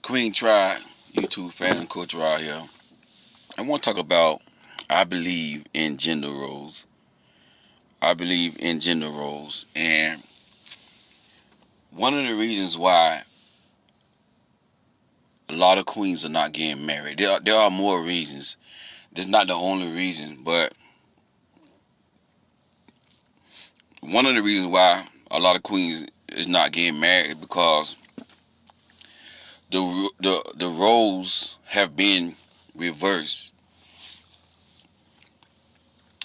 Queen Tribe YouTube fan and Coach Rod here. I want to talk about I believe in gender roles. I believe in gender roles, and one of the reasons why a lot of queens are not getting married. There are more reasons. That's not the only reason, but one of the reasons why a lot of queens is not getting married is because the roles have been reversed.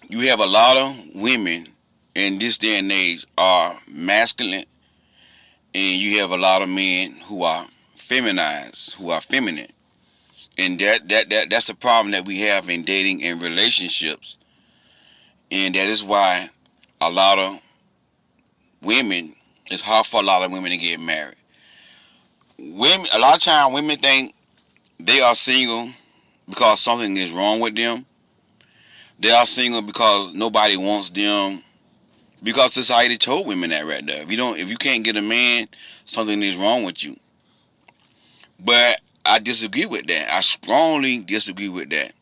You have a lot of women in this day and age are masculine, and you have a lot of men who are feminized, who are feminine, and that's the problem that we have in dating and relationships, and that is why a lot of women it's hard for a lot of women to get married. Women, a lot of times, women think they are single because something is wrong with them. They are single because nobody wants them. Because society told women that right there. If you can't get a man, something is wrong with you. But I disagree with that. I strongly disagree with that.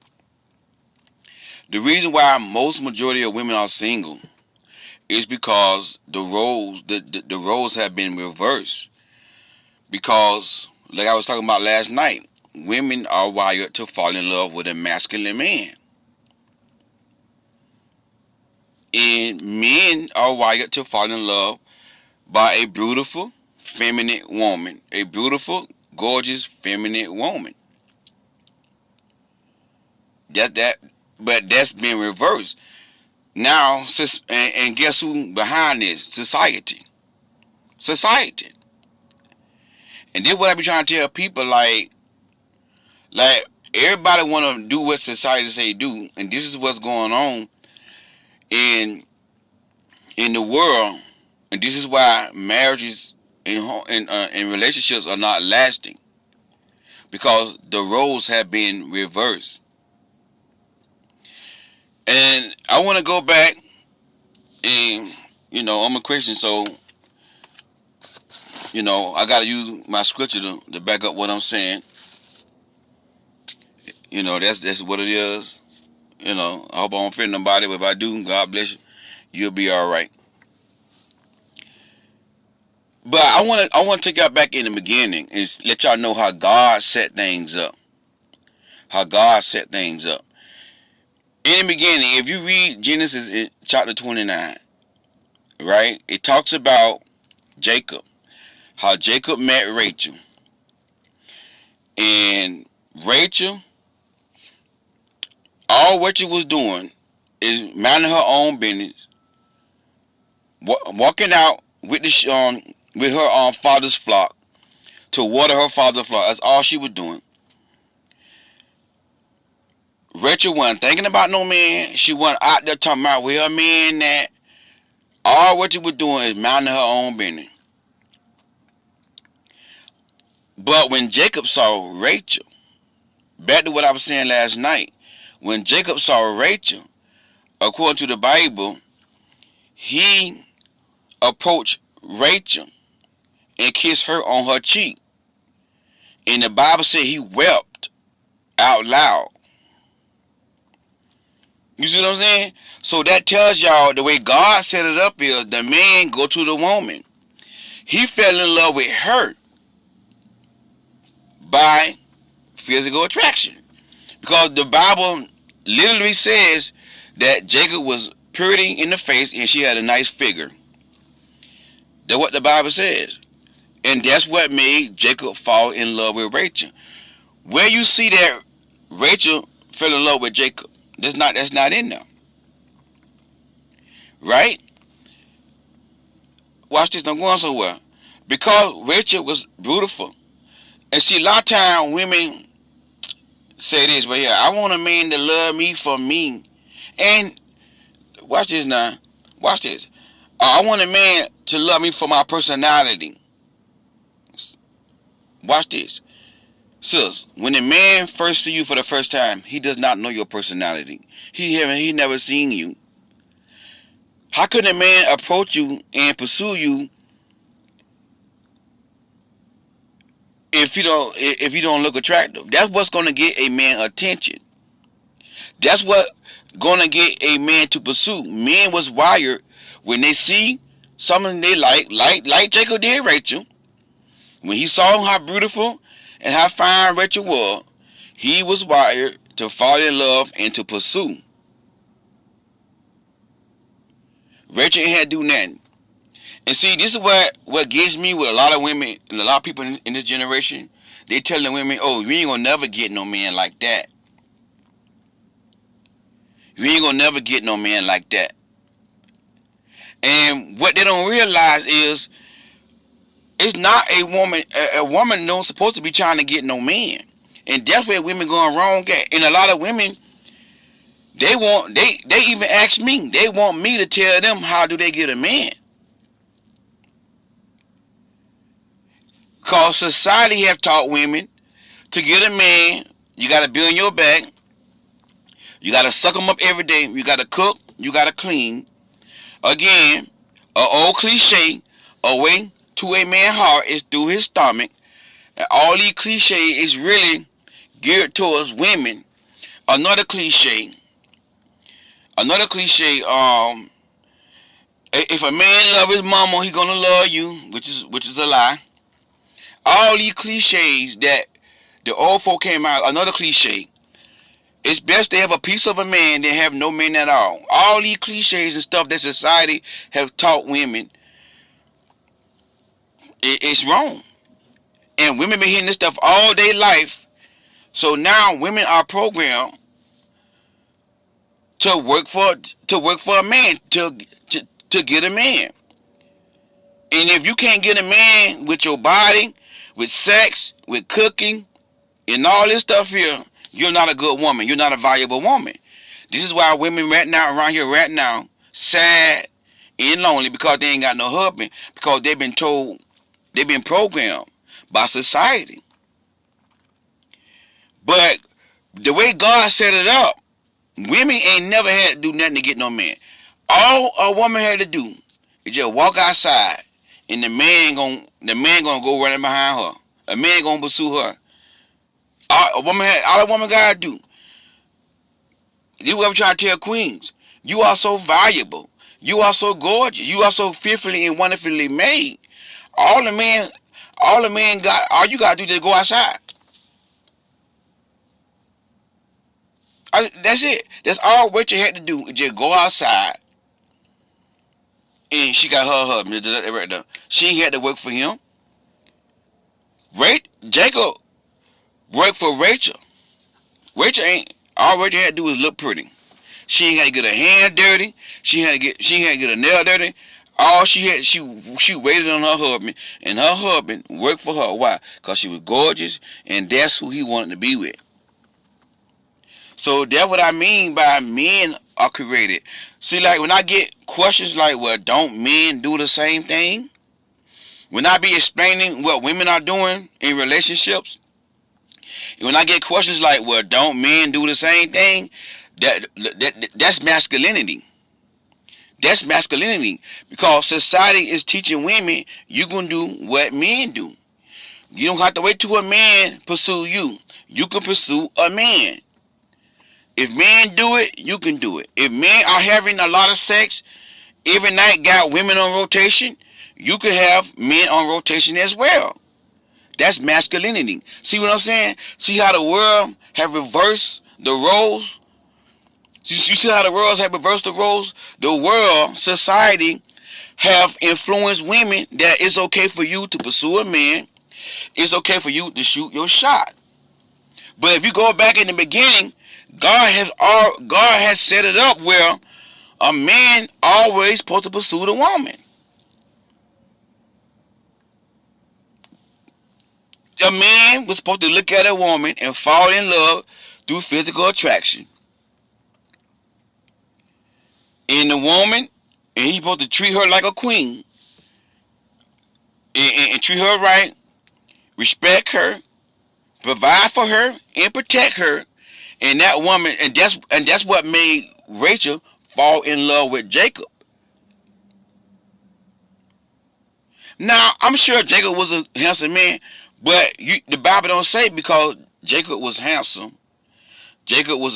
The reason why most majority of women are single is because the roles have been reversed. Because, like I was talking about last night, women are wired to fall in love with a masculine man. And men are wired to fall in love by a beautiful, feminine woman. A beautiful, gorgeous, feminine woman. But that's been reversed. Now, and guess who behind this? Society. Society. And this is what I be trying to tell people, like everybody want to do what society say do, and this is what's going on in the world, and this is why marriages and relationships are not lasting, because the roles have been reversed. And I want to go back, and I'm a Christian, so I got to use my scripture to back up what I'm saying. That's what it is. I hope I don't offend nobody, but if I do, God bless you. You'll be all right. But I want to take y'all back in the beginning and let y'all know how God set things up. How God set things up. In the beginning, if you read Genesis chapter 29, right, it talks about Jacob. How Jacob met Rachel. And Rachel, all Rachel was doing is minding her own business, walking out with her father's flock to water her father's flock. That's all she was doing. Rachel wasn't thinking about no man. She wasn't out there talking about where her man at. All Rachel was doing is minding her own business. But when Jacob saw Rachel, back to what I was saying last night, when Jacob saw Rachel, according to the Bible, he approached Rachel and kissed her on her cheek. And the Bible said he wept out loud. You see what I'm saying? So that tells y'all the way God set it up is the man go to the woman. He fell in love with her by physical attraction. Because the Bible literally says that Jacob was pretty in the face and she had a nice figure. That's what the Bible says. And that's what made Jacob fall in love with Rachel. Where you see that Rachel fell in love with Jacob, that's not in there. Right? Watch this, I'm going somewhere. Because Rachel was beautiful. And see, a lot of times women say this, but yeah, I want a man to love me for me. And watch this now. Watch this. I want a man to love me for my personality. Watch this. Sis, when a man first see you for the first time, he does not know your personality. He never seen you. How could a man approach you and pursue you if you don't look attractive. That's what's gonna get a man attention. That's what gonna get a man to pursue. Men was wired when they see something they like Jacob did Rachel. When he saw how beautiful and how fine Rachel was, he was wired to fall in love and to pursue. Rachel ain't had to do nothing. And see, this is what gets me with a lot of women and a lot of people in this generation. They telling women, oh, you ain't gonna never get no man like that. You ain't gonna never get no man like that. And what they don't realize is it's not a woman. A woman don't supposed to be trying to get no man. And that's where women going wrong at. And a lot of women, they even ask me. They want me to tell them how do they get a man. Because society have taught women to get a man, you got to be on your back. You got to suck them up every day. You got to cook. You got to clean. Again, an old cliche, a way to a man's heart is through his stomach. And all these cliches is really geared towards women. Another cliche, if a man love his mama, he gonna love you, which is a lie. All these cliches that the old folk came out, another cliche. It's best to have a piece of a man than have no man at all. All these cliches and stuff that society have taught women, it's wrong. And women been hearing this stuff all day life. So now women are programmed to work for a man, to get a man. And if you can't get a man with your body, with sex, with cooking, and all this stuff here, you're not a good woman. You're not a valuable woman. This is why women around here sad and lonely because they ain't got no husband, because they've been programmed by society. But the way God set it up, women ain't never had to do nothing to get no man. All a woman had to do is just walk outside, and the man gonna go running behind her. A man gonna pursue her. All a woman gotta do. This is what I'm trying to tell queens. You are so valuable. You are so gorgeous. You are so fearfully and wonderfully made. All you gotta do is go outside. That's it. That's all Rachel had to do. Just go outside. And she got her husband right there. She had to work for him. Jacob worked for Rachel. All Rachel had to do was look pretty. She ain't had to get her hand dirty. She ain't had to get her nail dirty. All she waited on her husband, and her husband worked for her. Why? Because she was gorgeous, and that's who he wanted to be with. So that's what I mean by men are created. See, like when I get questions like, well, don't men do the same thing? When I be explaining what women are doing in relationships, and when I get questions like, well, don't men do the same thing? That's masculinity. That's masculinity. Because society is teaching women you can do what men do. You don't have to wait till a man pursue you. You can pursue a man. If men do it, you can do it. If men are having a lot of sex, every night got women on rotation, you can have men on rotation as well. That's masculinity. See what I'm saying? See how the world have reversed the roles? You see how the world have reversed the roles? The world, society, have influenced women that it's okay for you to pursue a man. It's okay for you to shoot your shot. But if you go back in the beginning, God has set it up where a man always supposed to pursue the woman. A man was supposed to look at a woman and fall in love through physical attraction. And the woman, and he's supposed to treat her like a queen. And treat her right, respect her, provide for her, and protect her. And that woman, and that's what made Rachel fall in love with Jacob. Now, I'm sure Jacob was a handsome man, But the Bible don't say because Jacob was handsome. Jacob was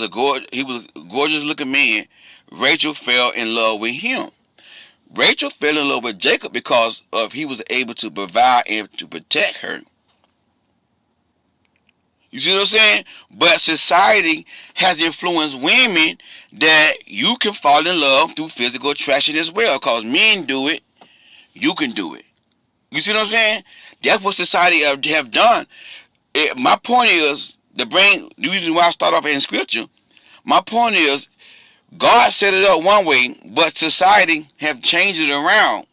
he was a gorgeous looking man. Rachel fell in love with him. Rachel fell in love with Jacob because of he was able to provide and to protect her. You see what I'm saying? But society has influenced women that you can fall in love through physical attraction as well. Because men do it, you can do it. You see what I'm saying? That's what society have done. My point is, the reason why I start off in scripture, my point is, God set it up one way, but society have changed it around.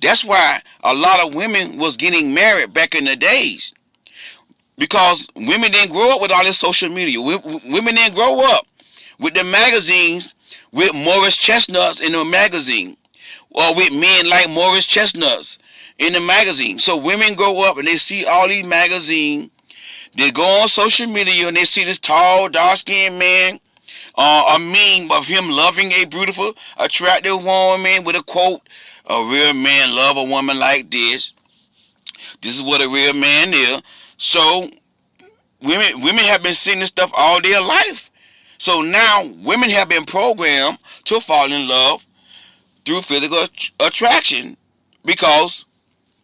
That's why a lot of women was getting married back in the days. Because women didn't grow up with all this social media. Women didn't grow up with the magazines with Morris Chestnuts in the magazine. Or with men like Morris Chestnuts in the magazine. So women grow up and they see all these magazines. They go on social media and they see this tall, dark-skinned man. A meme of him loving a beautiful, attractive woman with a quote, "A real man love a woman like this. This is what a real man is." So women have been seeing this stuff all their life. So now women have been programmed to fall in love through physical attraction because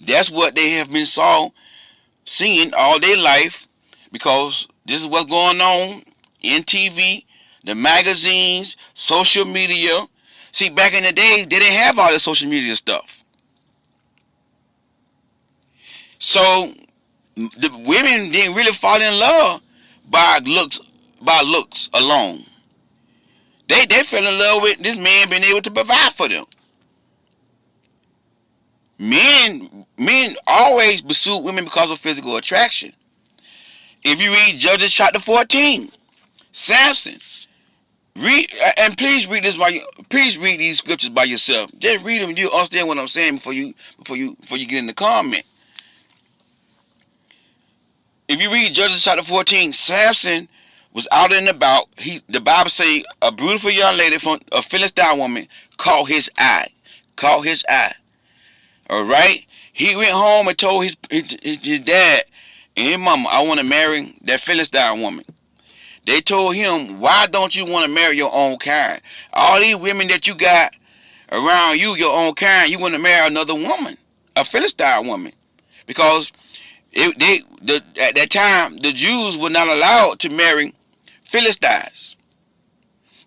that's what they have been seeing all their life, because this is what's going on in TV, the magazines, social media. See, back in the day, they didn't have all this social media stuff. So the women didn't really fall in love by looks alone. They fell in love with this man being able to provide for them. Men always pursue women because of physical attraction. If you read Judges chapter 14, Samson, and please read these scriptures by yourself. Just read them, you understand what I'm saying before you get in the comment. If you read Judges chapter 14, Samson was out and about. The Bible say a beautiful young lady from a Philistine woman caught his eye. All right, he went home and told his dad and his mama, "I want to marry that Philistine woman." They told him, "Why don't you want to marry your own kind? All these women that you got around you, your own kind, you want to marry another woman, a Philistine woman," because at that time the Jews were not allowed to marry Philistines.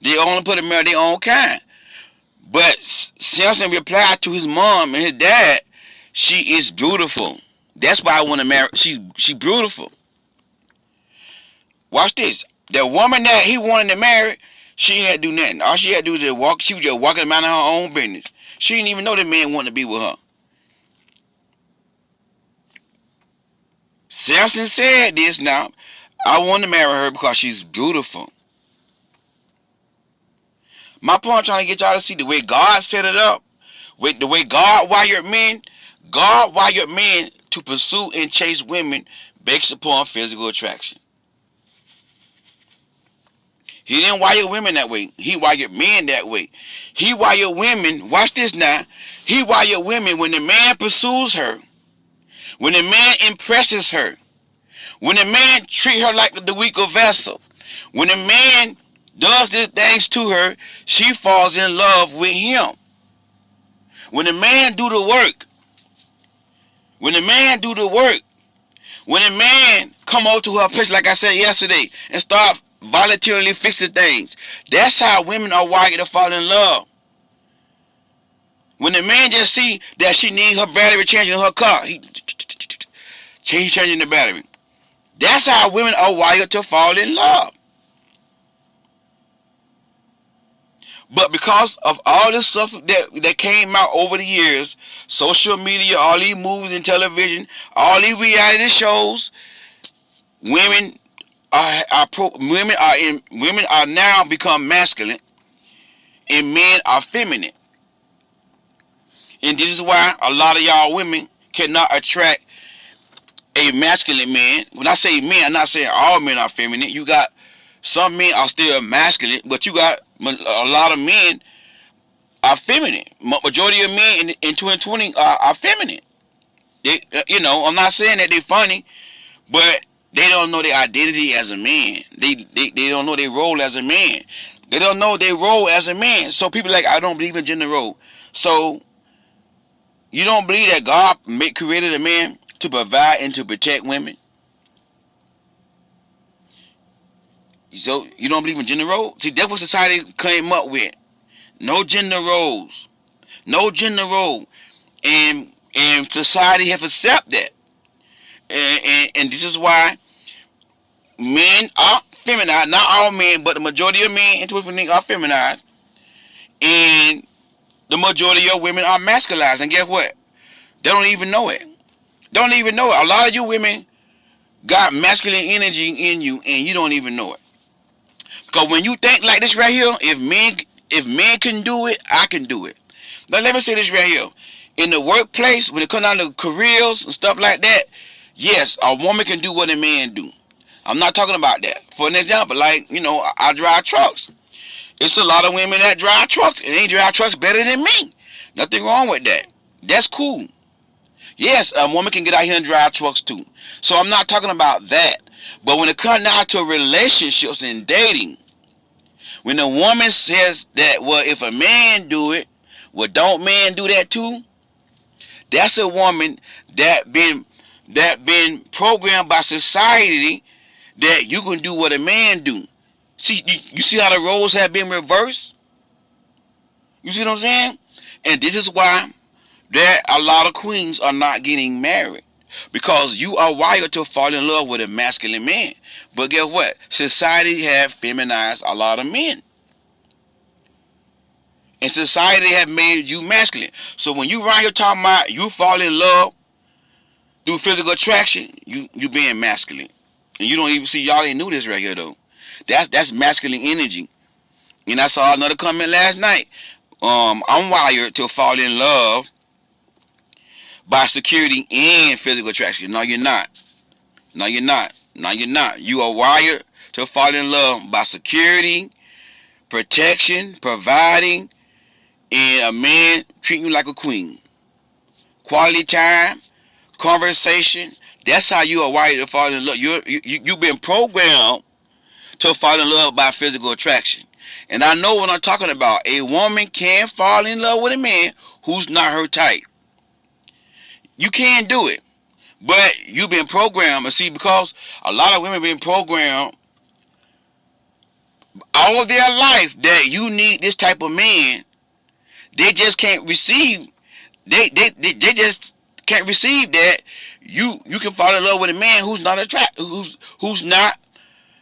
They only put to marry their own kind. But Samson replied to his mom and his dad, "She is beautiful. That's why I want to marry. She beautiful." Watch this. The woman that he wanted to marry, she ain't had to do nothing. All she had to do was just walk. She was just walking around her own business. She didn't even know the man wanted to be with her. Samson said this now. "I want to marry her because she's beautiful." My point, I'm trying to get y'all to see the way God set it up, with the way God wired men to pursue and chase women based upon physical attraction. He didn't wire women that way. He wired men that way. He wired women, watch this now, he wired women when the man pursues her, when the man impresses her, when the man treats her like the weaker vessel, when the man does these things to her, she falls in love with him. When the man do the work, when the man come over to her place, like I said yesterday, and start voluntarily fixing things, that's how women are wired to fall in love. When the man just see that she needs her battery changing in her car, he's changing the battery. That's how women are wired to fall in love. But because of all this stuff that came out over the years, social media, all these movies and television, all these reality shows, women are now become masculine, and men are feminine. And this is why a lot of y'all women cannot attract a masculine man. When I say men, I'm not saying all men are feminine. You got some men are still masculine, but you got a lot of men are feminine. Majority of men in 2020 are feminine. They, I'm not saying that they're funny, but they don't know their identity as a man. They don't know their role as a man. They don't know their role as a man. So people like, I don't believe in gender role. So you don't believe that God created a man to provide and to protect women? So you don't believe in gender roles? See, that's what society came up with. No gender roles. No gender role. And society have accepted that. And this is why men are feminized. Not all men, but the majority of men in 2015 are feminized. And the majority of women are masculized. And guess what? They don't even know it. Don't even know it. A lot of you women got masculine energy in you and you don't even know it. Because when you think like this right here, if men can do it, I can do it. Now let me say this right here. In the workplace, when it comes down to careers and stuff like that, yes, a woman can do what a man do. I'm not talking about that. For an example, like, I drive trucks. It's a lot of women that drive trucks, and they drive trucks better than me. Nothing wrong with that. That's cool. Yes, a woman can get out here and drive trucks too. So I'm not talking about that. But when it comes down to relationships and dating, when a woman says that, well, if a man do it, well, don't men do that too? That's a woman that been programmed by society that you can do what a man do. See, you see how the roles have been reversed? You see what I'm saying? And this is why a lot of queens are not getting married. Because you are wired to fall in love with a masculine man. But guess what? Society have feminized a lot of men. And society have made you masculine. So when you around here talking about you fall in love through physical attraction, you being masculine. And you don't even see, y'all ain't knew this right here though. That's masculine energy. And I saw another comment last night. I'm wired to fall in love by security and physical attraction. No, you're not. No, you're not. No, you're not. You are wired to fall in love by security, protection, providing, and a man treating you like a queen. Quality time, conversation. That's how you are wired to fall in love. You've been programmed to fall in love by physical attraction. And I know what I'm talking about. A woman can fall in love with a man who's not her type. You can do it. But you've been programmed. And see, because a lot of women been programmed all of their life that you need this type of man, they just can't receive. They just can't receive that you can fall in love with a man who's not attractive, who's not.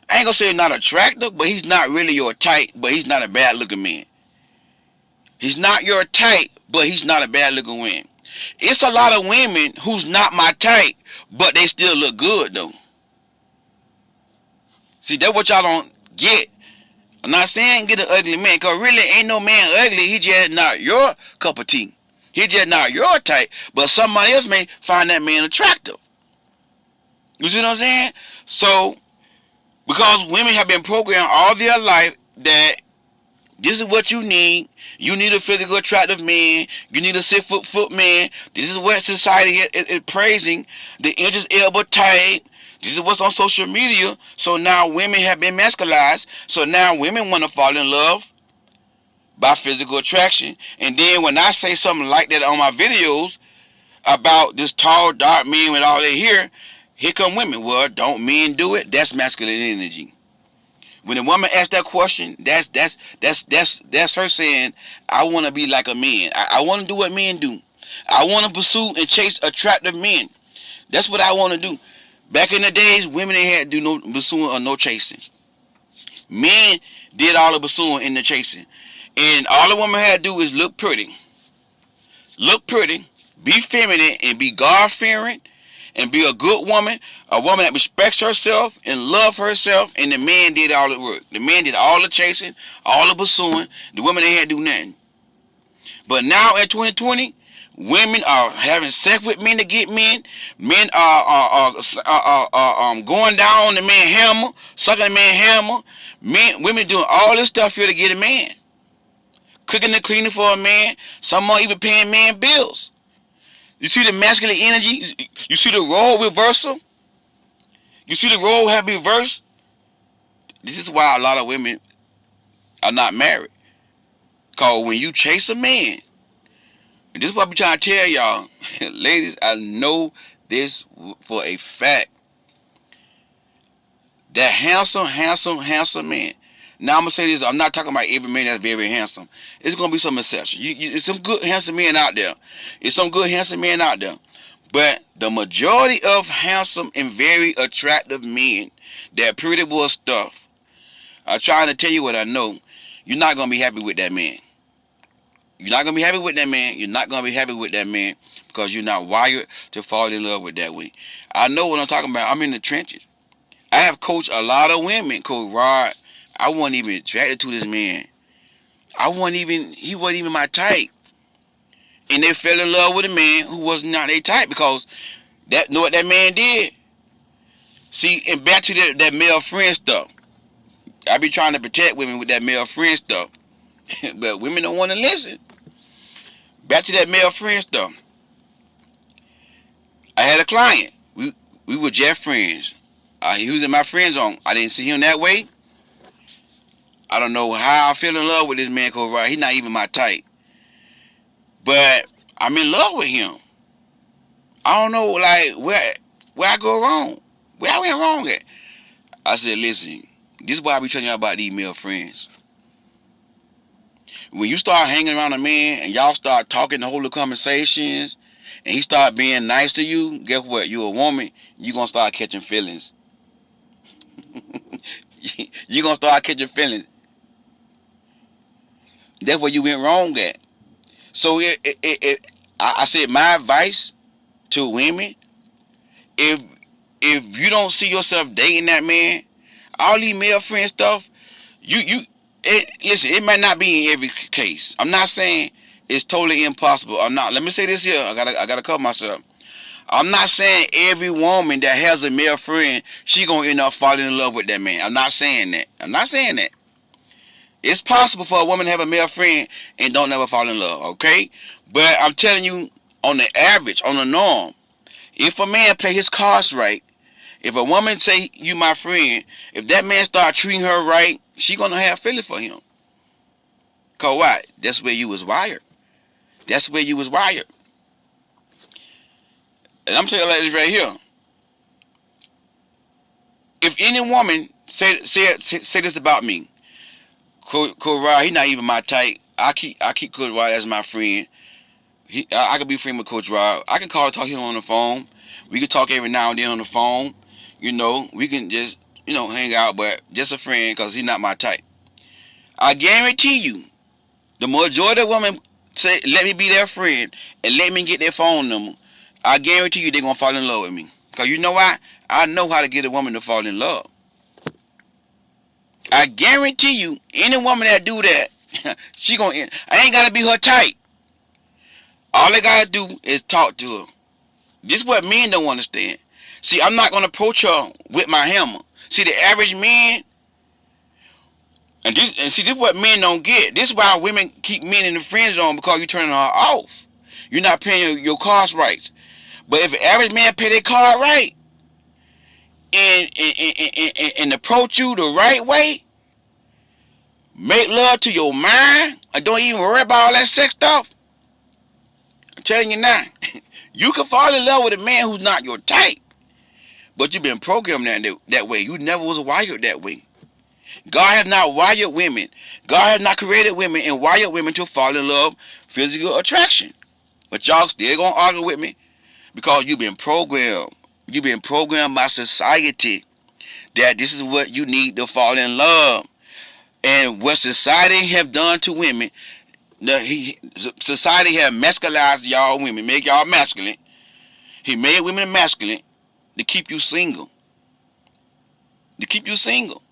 I ain't gonna say not attractive, but he's not really your type. But he's not a bad looking man. He's not your type, but he's not a bad looking man. It's a lot of women who's not my type, but they still look good though. See, that's what y'all don't get. I'm not saying get an ugly man, because really ain't no man ugly. He just not your cup of tea. He just not your type, but somebody else may find that man attractive. You see what I'm saying? So, because women have been programmed all their life that this is what you need. You need a physical attractive man. You need a 6 foot man. This is what society is praising. The Idris Elba type. This is what's on social media. So now women have been masculized. So now women want to fall in love by physical attraction. And then when I say something like that on my videos about this tall, dark man with all their hair, here come women. Well, don't men do it? That's masculine energy. When a woman asks that question, that's her saying, I want to be like a man. I want to do what men do. I want to pursue and chase attractive men. That's what I want to do. Back in the days, women ain't had to do no pursuing or no chasing. Men did all the pursuing and the chasing. And all the woman had to do is look pretty. Look pretty, be feminine, and be God-fearing, and be a good woman, a woman that respects herself and loves herself, and the man did all the work. The man did all the chasing, all the pursuing. The woman ain't had to do nothing. But now in 2020, women are having sex with men to get men. Men are going down on the man hammer, sucking the man hammer. Women doing all this stuff here to get a man. Cooking and cleaning for a man. Some are even paying man bills. You see the masculine energy? You see the role reversal? You see the role have reversed? This is why a lot of women are not married. Because when you chase a man, and this is what I'm trying to tell y'all, ladies, I know this for a fact. That handsome man. Now I'm going to say this, I'm not talking about every man that's very handsome. It's going to be some exceptions. It's some good handsome men out there. It's some good handsome men out there. But the majority of handsome and very attractive men, that pretty boy stuff, I'm trying to tell you what I know. You're not going to be happy with that man. You're not going to be happy with that man. You're not going to be happy with that man because you're not wired to fall in love with that way. I know what I'm talking about. I'm in the trenches. I have coached a lot of women. Coach Rod, I wasn't even attracted to this man. He wasn't even my type. And they fell in love with a man who was not their type because know what that man did? See, and back to that male friend stuff. I be trying to protect women with that male friend stuff. But women don't want to listen. Back to that male friend stuff. I had a client. We were just friends. He was in my friend zone. I didn't see him that way. I don't know how I fell in love with this man, Coach Rod. He's not even my type. But I'm in love with him. I don't know, like, where I go wrong. Where I went wrong at. I said, listen, this is why I be telling y'all about these male friends. When you start hanging around a man and y'all start talking the whole conversations and he start being nice to you, guess what? You a woman, you going to start catching feelings. You're going to start catching feelings. That's where you went wrong at. So I said my advice to women, if you don't see yourself dating that man, all these male friend stuff, listen, it might not be in every case. I'm not saying it's totally impossible. Let me say this here. I gotta cover myself. I'm not saying every woman that has a male friend, she gonna end up falling in love with that man. I'm not saying that. It's possible for a woman to have a male friend and don't never fall in love, okay? But I'm telling you, on the average, on the norm, if a man play his cards right, if a woman say, you my friend, if that man start treating her right, she gonna have feeling for him. Cause why? That's where you was wired. That's where you was wired. And I'm telling you like this right here. If any woman say this about me, Coach Rod, he not even my type. I keep Coach Rod as my friend. I could be friend with Coach Rod. I can call and talk to him on the phone. We can talk every now and then on the phone. You know, we can just, hang out, but just a friend because he's not my type. I guarantee you, the majority of women say, let me be their friend and let me get their phone number. I guarantee you they're going to fall in love with me. Because you know why? I know how to get a woman to fall in love. I guarantee you, any woman that do that, I ain't got to be her type. All I got to do is talk to her. This is what men don't understand. See, I'm not going to approach her with my hammer. See, the average man, this is what men don't get. This is why women keep men in the friend zone, because you're turning her off. You're not paying your cards right. But if an average man pay their card right and approach you the right way, make love to your mind, and don't even worry about all that sex stuff, I'm telling you now, you can fall in love with a man who's not your type. But you've been programmed that way. You never was wired that way. God has not wired women. God has not created women and wired women to fall in love, physical attraction. But y'all still gonna argue with me because you've been programmed. You've been programmed by society that this is what you need to fall in love. And what society have done to women, society have masculinized y'all women, make y'all masculine. He made women masculine to keep you single. To keep you single.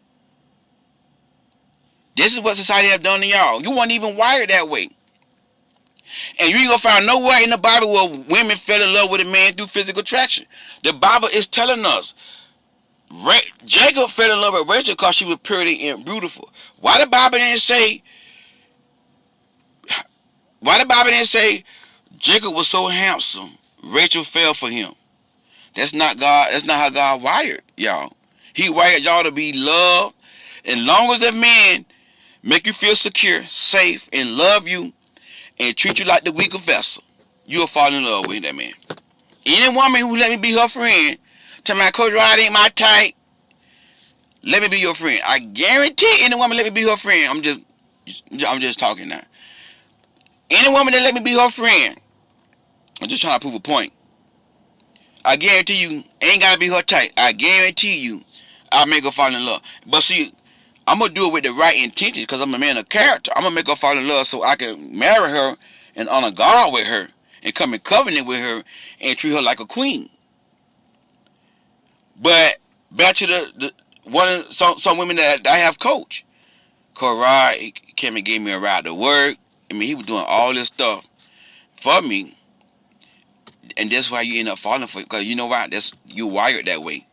This is what society have done to y'all. You weren't even wired that way. And you ain't gonna find nowhere in the Bible where women fell in love with a man through physical attraction. The Bible is telling us Jacob fell in love with Rachel because she was pretty and beautiful. Why the Bible didn't say Jacob was so handsome Rachel fell for him. That's not God. That's not how God wired y'all. He wired y'all to be loved. And long as that man make you feel secure, safe, and love you, and treat you like the weaker vessel, you'll fall in love with that man. Any woman who let me be her friend, tell me, Coach Rod ain't my type, let me be your friend. I guarantee any woman let me be her friend. I'm just talking now. Any woman that let me be her friend, I'm just trying to prove a point. I guarantee you, ain't gotta be her type. I guarantee you, I'll make her fall in love. But see, I'm gonna do it with the right intentions because I'm a man of character. I'm gonna make her fall in love so I can marry her and honor God with her and come in covenant with her and treat her like a queen. But back to some women that I have coached. Rod, he came and gave me a ride to work. I mean, he was doing all this stuff for me. And that's why you end up falling for it. Because you know why? You're wired that way.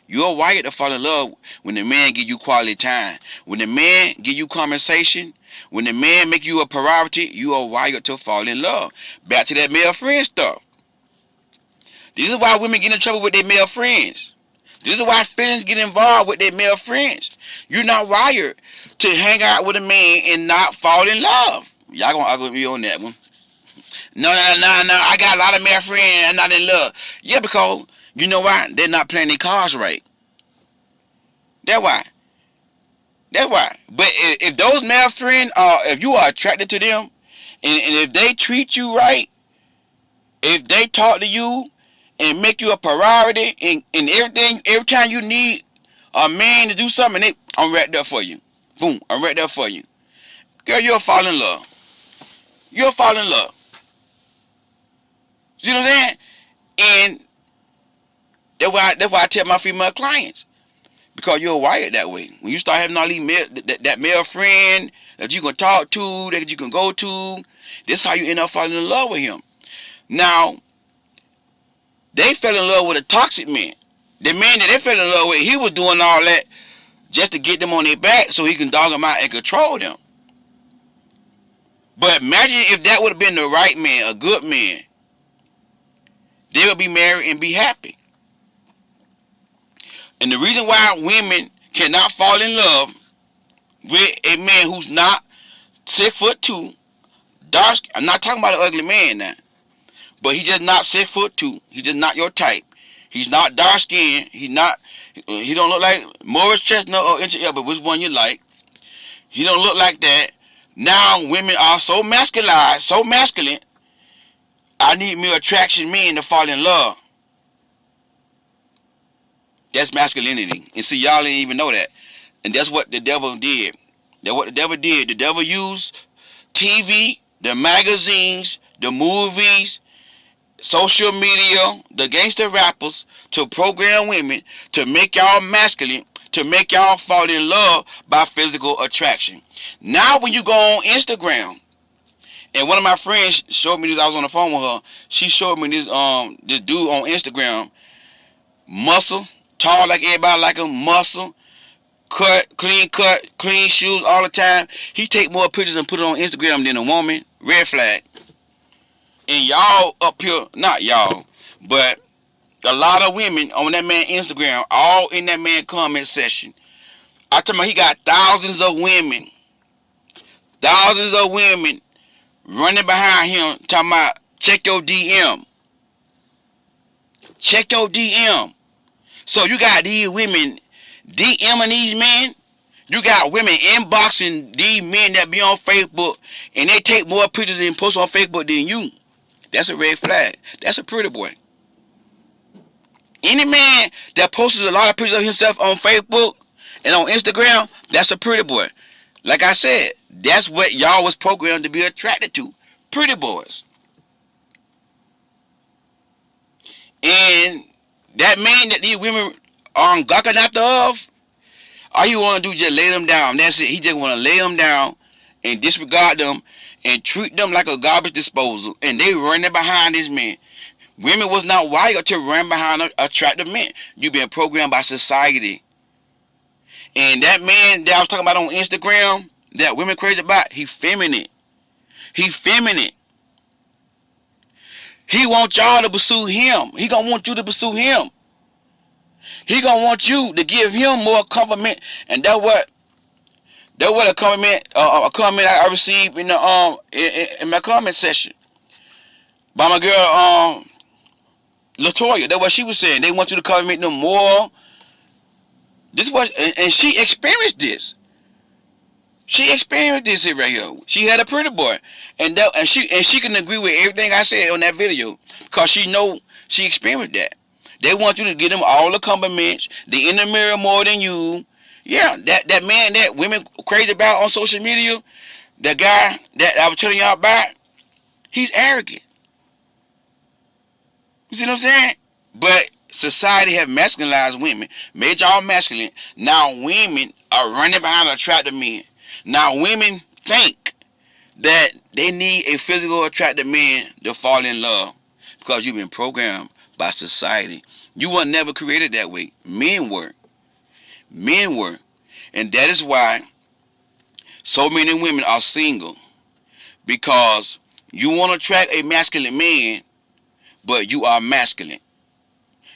You're wired to fall in love when the man give you quality time. When the man give you conversation. When the man make you a priority, you are wired to fall in love. Back to that male friend stuff. This is why women get in trouble with their male friends. This is why feelings get involved with their male friends. You're not wired to hang out with a man and not fall in love. Y'all gonna argue with me on that one. No. I got a lot of male friends and not in love. Yeah, because you know why? They're not playing their cards right. That's why. But if those male friends if you are attracted to them, and if they treat you right, if they talk to you and make you a priority and everything, every time you need a man to do something, I'm right there for you. Boom, I'm right there for you. Girl, you'll fall in love. You'll fall in love. See what I'm saying? And that's why I tell my female clients. Because you're wired that way. When you start having all these that male friend that you can talk to, that you can go to, this is how you end up falling in love with him. Now, they fell in love with a toxic man. The man that they fell in love with, he was doing all that just to get them on their back so he can dog them out and control them. But imagine if that would have been the right man, a good man. They would be married and be happy. And the reason why women cannot fall in love with a man who's not 6'2", dark. I'm not talking about an ugly man now, but he's just not 6'2". He's just not your type. He's not dark skinned. He don't look like Morris Chestnut or Inch Elba, which one you like. He don't look like that. Now women are so masculinized, so masculine. I need me attraction men to fall in love. That's masculinity. And see, y'all didn't even know that. And that's what the devil did. That's what the devil did. The devil used TV, the magazines, the movies, social media, the gangster rappers to program women to make y'all masculine, to make y'all fall in love by physical attraction. Now when you go on Instagram, and one of my friends showed me this, I was on the phone with her, she showed me this dude on Instagram, muscle, tall like everybody like him, muscle, cut, clean shoes all the time. He take more pictures and put it on Instagram than a woman. Red flag. And y'all up here, not y'all, but a lot of women on that man Instagram, all in that man comment section. I tell you, he got thousands of women running behind him talking about check your DM. Check your DM. So you got these women DMing these men. You got women inboxing these men that be on Facebook and they take more pictures and post on Facebook than you. That's a red flag. That's a pretty boy. Any man that posts a lot of pictures of himself on Facebook and on Instagram, that's a pretty boy. Like I said, that's what y'all was programmed to be attracted to. Pretty boys. And that man that these women are gawking after of, all you want to do is just lay them down. That's it. He just want to lay them down and disregard them and treat them like a garbage disposal. And they running behind this man. Women was not wired to run behind attractive men. You been programmed by society. And that man that I was talking about on Instagram, that women crazy about, he feminine. He feminine. He wants y'all to pursue him. He gonna want you to pursue him. He gonna want you to give him more compliment, and that's what a comment I received in the in my comment section by my girl Latoya. That's what she was saying. They want you to compliment them more. This was, and she experienced this. She experienced this here right here. She had a pretty boy, and she can agree with everything I said on that video because she experienced that. They want you to give them all the compliments. They in the mirror more than you. Yeah, that man that women crazy about on social media, the guy that I was telling y'all about, he's arrogant. You see what I'm saying? But society have masculinized women, made y'all masculine. Now women are running behind attractive men. Now women think that they need a physical attractive man to fall in love because you've been programmed by society. You were never created that way. Men were. Men were. And that is why so many women are single. Because you want to attract a masculine man, but you are masculine.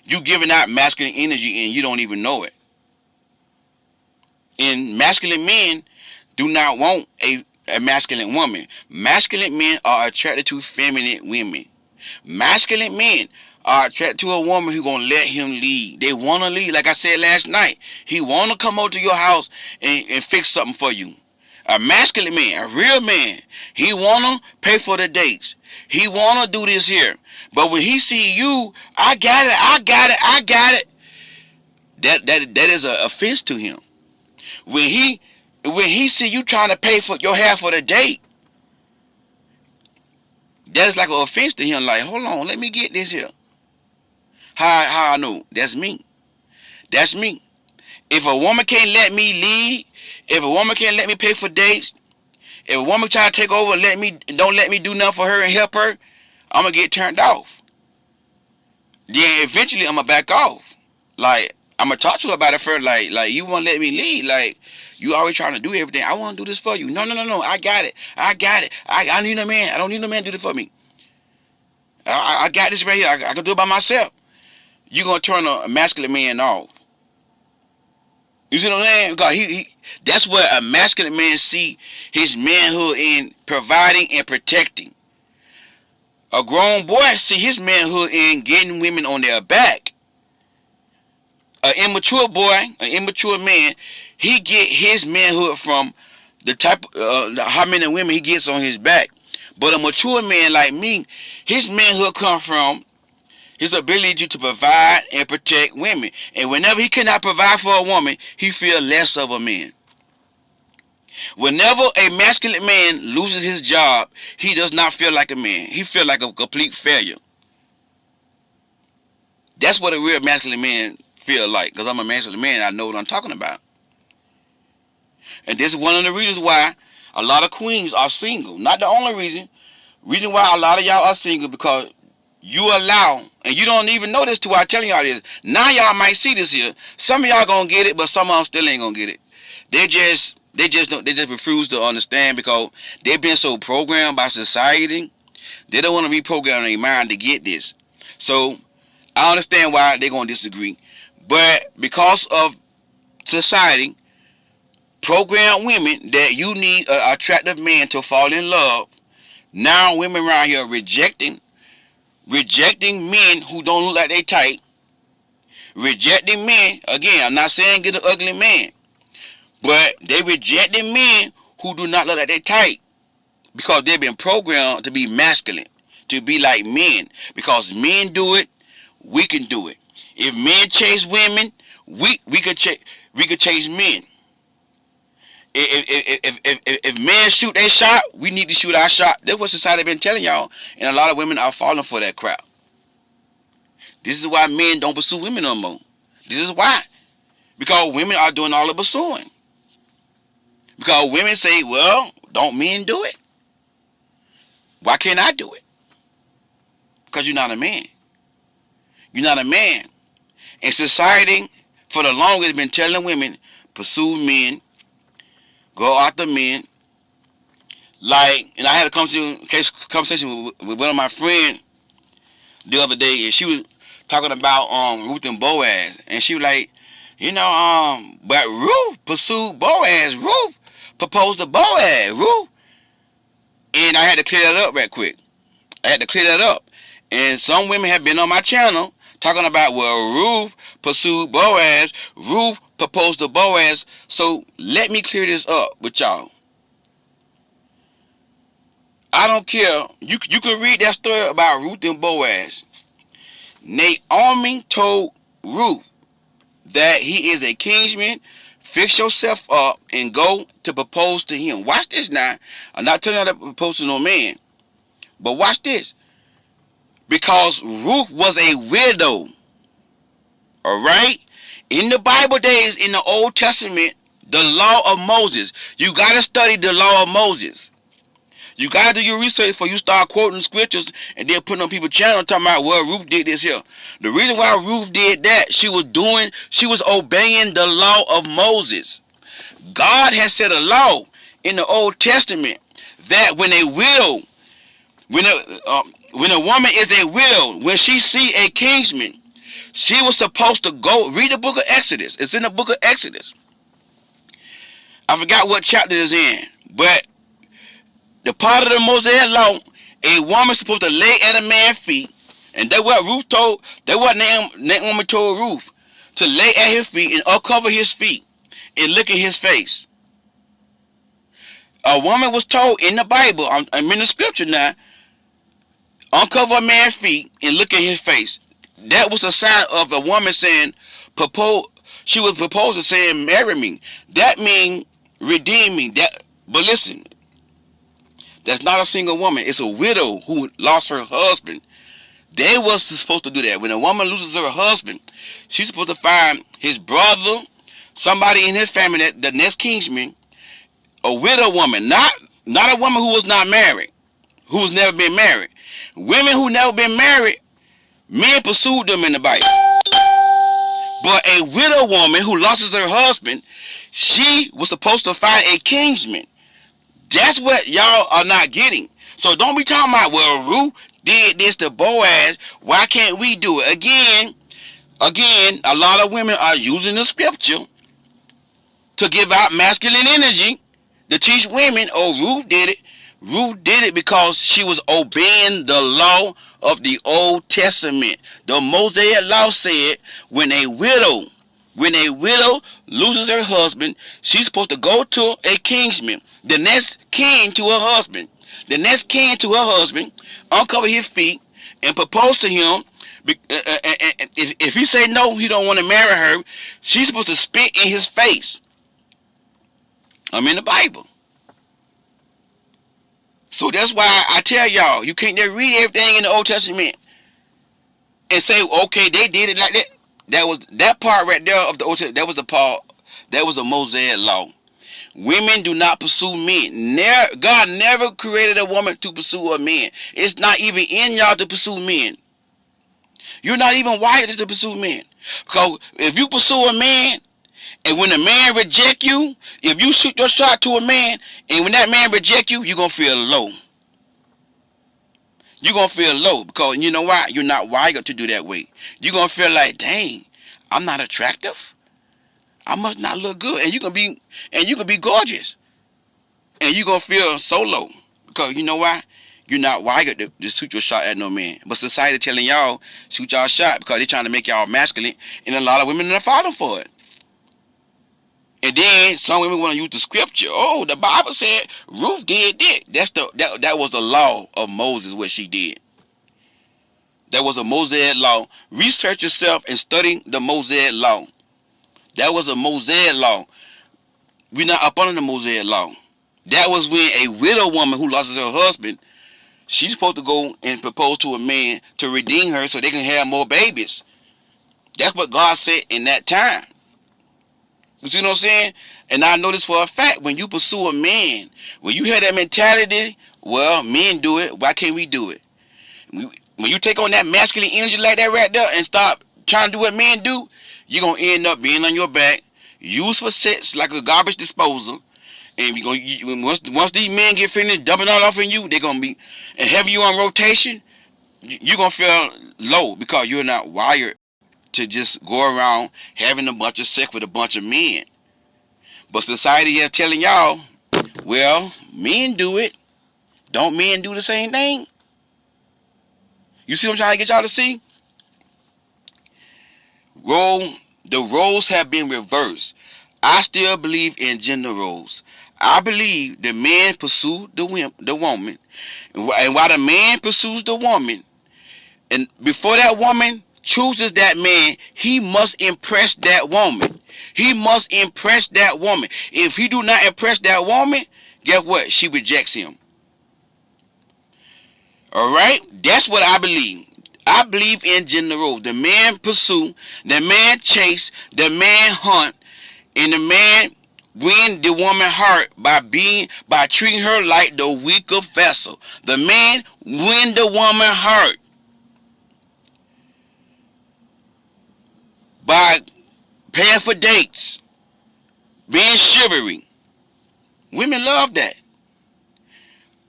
You giving out masculine energy and you don't even know it. And masculine men do not want a masculine woman. Masculine men are attracted to feminine women. Masculine men are attracted to a woman who's going to let him lead. They want to lead. Like I said last night, he want to come over to your house and fix something for you. A masculine man, a real man, he want to pay for the dates. He want to do this here. But when he see you, I got it. That is an offense to him. When he see you trying to pay for your half of the date, that is like an offense to him. Like, hold on, let me get this here. How I know? That's me. That's me. If a woman can't let me lead, if a woman can't let me pay for dates, if a woman try to take over and don't let me do nothing for her and help her, I'm gonna get turned off. Then eventually I'm gonna back off. Like, I'm gonna talk to her about it first. Like you wanna let me lead? Like, you always trying to do everything. I wanna do this for you. No. I got it. I need a man. I don't need no man to do this for me. I got this right here. I can do it by myself. You're gonna turn a masculine man off. You see what I'm saying? Because that's where a masculine man see his manhood in providing and protecting. A grown boy see his manhood in getting women on their back. An immature boy, an immature man, he get his manhood from the type how many women he gets on his back. But a mature man like me, his manhood come from his ability to provide and protect women. And whenever he cannot provide for a woman, he feels less of a man. Whenever a masculine man loses his job, he does not feel like a man. He feels like a complete failure. That's what a real masculine man feel like. Because I'm a masculine man, I know what I'm talking about. And this is one of the reasons why a lot of queens are single. Not the only reason. Reason why a lot of y'all are single, because you allow, and you don't even know this till I tell y'all this. Now y'all might see this here. Some of y'all gonna get it, but some of them still ain't gonna get it. They just refuse to understand because they've been so programmed by society. They don't want to reprogram their mind to get this. So I understand why they're gonna disagree. But because of society, program women that you need an attractive man to fall in love. Now women around here rejecting men who don't look like they type. Rejecting men, again, I'm not saying get an ugly man, but they rejecting men who do not look like they type because they've been programmed to be masculine, to be like men. Because men do it, we can do it. If men chase women, we could chase men. If men shoot their shot, we need to shoot our shot. That's what society been telling y'all, and a lot of women are falling for that crap. This is why men don't pursue women no more. This is why. Because women are doing all the pursuing. Because women say, well, don't men do it? Why can't I do it? Because you're not a man. You're not a man. And society, for the longest, been telling women, pursue men, go after men. Like, and I had a conversation with one of my friends the other day, and she was talking about Ruth and Boaz, and she was like, but Ruth pursued Boaz. Ruth proposed to Boaz. Ruth, and I had to clear that up right quick. I had to clear that up. And some women have been on my channel talking about, well, Ruth pursued Boaz. Ruth proposed to Boaz. So let me clear this up with y'all. I don't care. You can read that story about Ruth and Boaz. Naomi told Ruth that he is a kinsman. Fix yourself up and go to propose to him. Watch this now. I'm not telling you to propose to no man. But watch this. Because Ruth was a widow. Alright? In the Bible days, in the Old Testament, the law of Moses. You got to study the law of Moses. You got to do your research before you start quoting scriptures and then putting on people's channel talking about, well, Ruth did this here. The reason why Ruth did that, she was obeying the law of Moses. God has set a law in the Old Testament that when a woman is a widow, when she see a kinsman, she was supposed to go read the book of Exodus. It's in the book of Exodus. I forgot what chapter it's in, but the part of the Mosaic law, a woman supposed to lay at a man's feet, and that's what Ruth told. That's what Naomi told Ruth, to lay at his feet and uncover his feet and look at his face. A woman was told in the Bible, I'm in the scripture now, uncover a man's feet and look at his face. That was a sign of a woman saying, she was proposing saying, marry me. That means redeem me. But listen, that's not a single woman. It's a widow who lost her husband. They was supposed to do that. When a woman loses her husband, she's supposed to find his brother, somebody in his family, the next kinsman, a widow woman, not a woman who was not married, who's never been married. Women who never been married, men pursued them in the Bible. But a widow woman who loses her husband, she was supposed to find a kinsman. That's what y'all are not getting. So don't be talking about, well, Ruth did this to Boaz. Why can't we do it? Again, a lot of women are using the scripture to give out masculine energy to teach women, oh, Ruth did it. Ruth did it because she was obeying the law of the Old Testament. The Mosaic law said when a widow loses her husband, she's supposed to go to a kinsman, the next kin to her husband. The next kin to her husband, uncover his feet and propose to him. If he say no, he don't want to marry her, she's supposed to spit in his face. I'm in the Bible. So that's why I tell y'all, you can't just read everything in the Old Testament and say, okay, they did it like that. That part right there of the Old Testament, that was the Mosaic law. Women do not pursue men. God never created a woman to pursue a man. It's not even in y'all to pursue men. You're not even wired to pursue men. Because if you pursue a man, and when a man reject you, if you shoot your shot to a man, and when that man reject you, you're going to feel low. You're going to feel low because you know why? You're not wired to do that way. You're going to feel like, dang, I'm not attractive. I must not look good. And you can be gorgeous. And you're going to feel so low because you know why? You're not wired to shoot your shot at no man. But society telling y'all shoot y'all shot because they're trying to make y'all masculine, and a lot of women are falling for it. And then some women want to use the scripture. Oh, the Bible said Ruth did that. That was the law of Moses, what she did. That was a Mosaic law. Research yourself and study the Mosaic law. That was a Mosaic law. We're not up under the Mosaic law. That was when a widow woman who lost her husband, she's supposed to go and propose to a man to redeem her so they can have more babies. That's what God said in that time. You see what I'm saying? And I know this for a fact. When you pursue a man, when you have that mentality, well, men do it. Why can't we do it? When you take on that masculine energy like that right there and start trying to do what men do, you're going to end up being on your back, used for sex like a garbage disposal. And once these men get finished dumping all off in you, they're going to be and have you on rotation. you're going to feel low because you're not wired to just go around having a bunch of sex with a bunch of men. But society is telling y'all, well, men do it. Don't men do the same thing? You see what I'm trying to get y'all to see? The roles have been reversed. I still believe in gender roles. I believe the man pursues the woman, and while the man pursues the woman, and before that woman chooses that man, he must impress that woman. He must impress that woman. If he do not impress that woman, guess what? She rejects him. All right? That's what I believe. I believe in gender roles. The man pursue, the man chase, the man hunt, and the man win the woman heart by treating her like the weaker vessel. The man win the woman heart by paying for dates, being chivalry. Women love that.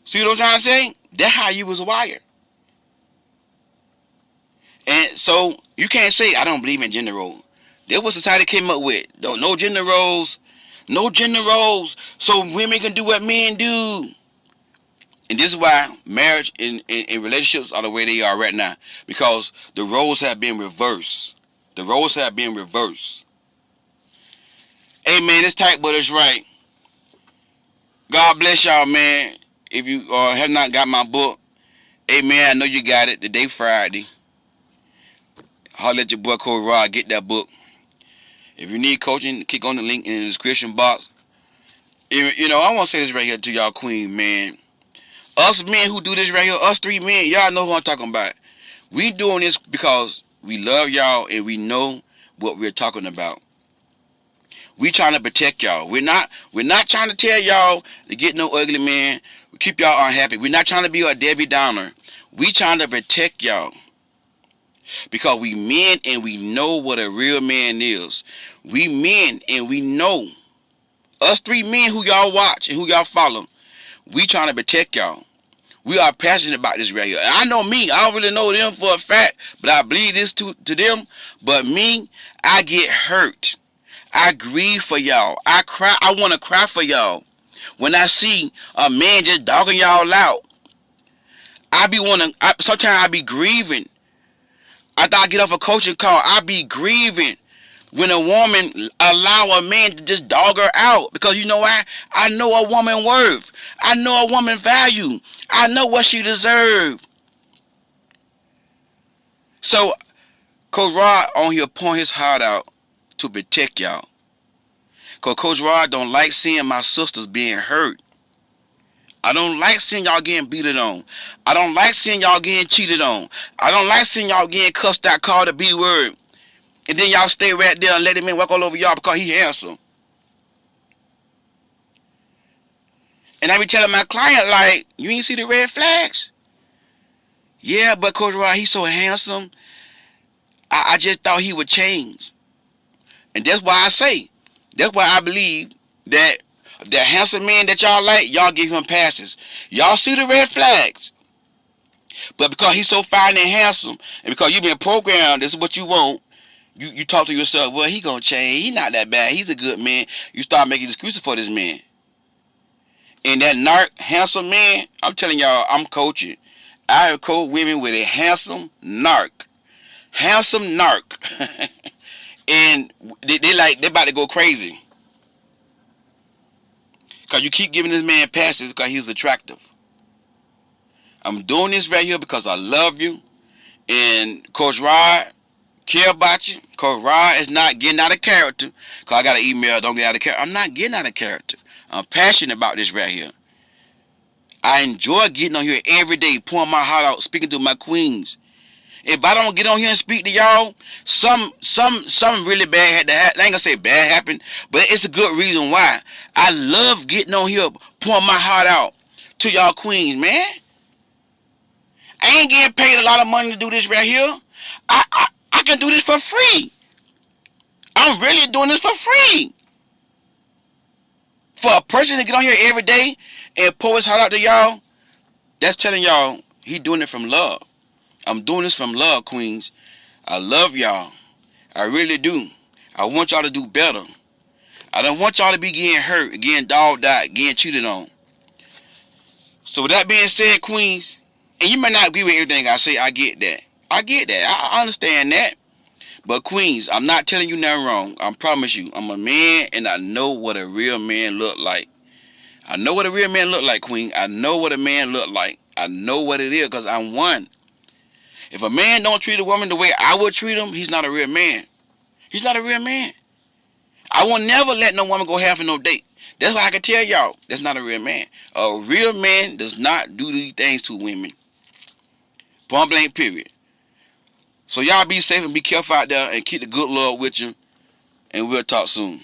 See what I'm trying to say? That's how you was wired. And so you can't say I don't believe in gender roles. That's what society came up with. No gender roles. No gender roles. So women can do what men do. And this is why marriage and relationships are the way they are right now. Because the roles have been reversed. The roles have been reversed. Hey man, it's tight but it's right. God bless y'all, man. If you have not got my book, hey man, I know you got it. Today Friday. Holler at your boy Coach Rod. Get that book. If you need coaching, click on the link in the description box. You know, I want to say this right here to y'all queen, man. Us men who do this right here, us three men, y'all know who I'm talking about. We doing this because we love y'all and we know what we're talking about. We trying to protect y'all. We're not trying to tell y'all to get no ugly man. We keep y'all unhappy. We're not trying to be a Debbie Downer. We trying to protect y'all. Because we men and we know what a real man is. We men and we know. Us three men who y'all watch and who y'all follow. We trying to protect y'all. We are passionate about this right here. And I know me. I don't really know them for a fact. But I believe this to them. But me, I get hurt. I grieve for y'all. I cry. I want to cry for y'all. When I see a man just dogging y'all out. Sometimes I be grieving. After I get off a coaching call, I be grieving when a woman allow a man to just dog her out. Because you know why? I know a woman worth. I know a woman value. I know what she deserves. So, Coach Rod on here pouring his heart out to protect y'all. Because Coach Rod don't like seeing my sisters being hurt. I don't like seeing y'all getting beaten on. I don't like seeing y'all getting cheated on. I don't like seeing y'all getting cussed out, called a B word. And then y'all stay right there and let him in walk all over y'all because he handsome. And I be telling my client, like, you ain't see the red flags? Yeah, but Coach Rod, he's so handsome. I just thought he would change. And that's why I say, that's why I believe that the handsome man that y'all like, y'all give him passes. Y'all see the red flags. But because he's so fine and handsome, and because you've been programmed, this is what you want, you talk to yourself, well, he gonna change. He not that bad. He's a good man. You start making excuses for this man. And that narc, handsome man, I'm telling y'all, I'm coaching. I have coached women with a handsome narc. Handsome narc. And they about to go crazy. Because you keep giving this man passes because he's attractive. I'm doing this right here because I love you. And Coach Rod care about you. Coach Rod is not getting out of character. Because I got an email, don't get out of character. I'm not getting out of character. I'm passionate about this right here. I enjoy getting on here every day, pouring my heart out, speaking to my queens. If I don't get on here and speak to y'all, something really bad had to happen. I ain't gonna say bad happened, but it's a good reason why. I love getting on here, pouring my heart out to y'all queens, man. I ain't getting paid a lot of money to do this right here. I can do this for free. I'm really doing this for free. For a person to get on here every day and pour his heart out to y'all, that's telling y'all he doing it from love. I'm doing this from love, queens. I love y'all. I really do. I want y'all to do better. I don't want y'all to be getting hurt, getting dogged out, getting cheated on. So with that being said, queens, and you may not agree with everything I say, I get that. I get that. I understand that. But queens, I'm not telling you nothing wrong. I promise you. I'm a man and I know what a real man look like. I know what a real man look like, queen. I know what a man look like. I know what it is because I'm one. If a man don't treat a woman the way I would treat him, he's not a real man. He's not a real man. I will never let no woman go half in no date. That's why I can tell y'all, that's not a real man. A real man does not do these things to women. Point blank, period. So y'all be safe and be careful out there and keep the good Lord with you. And we'll talk soon.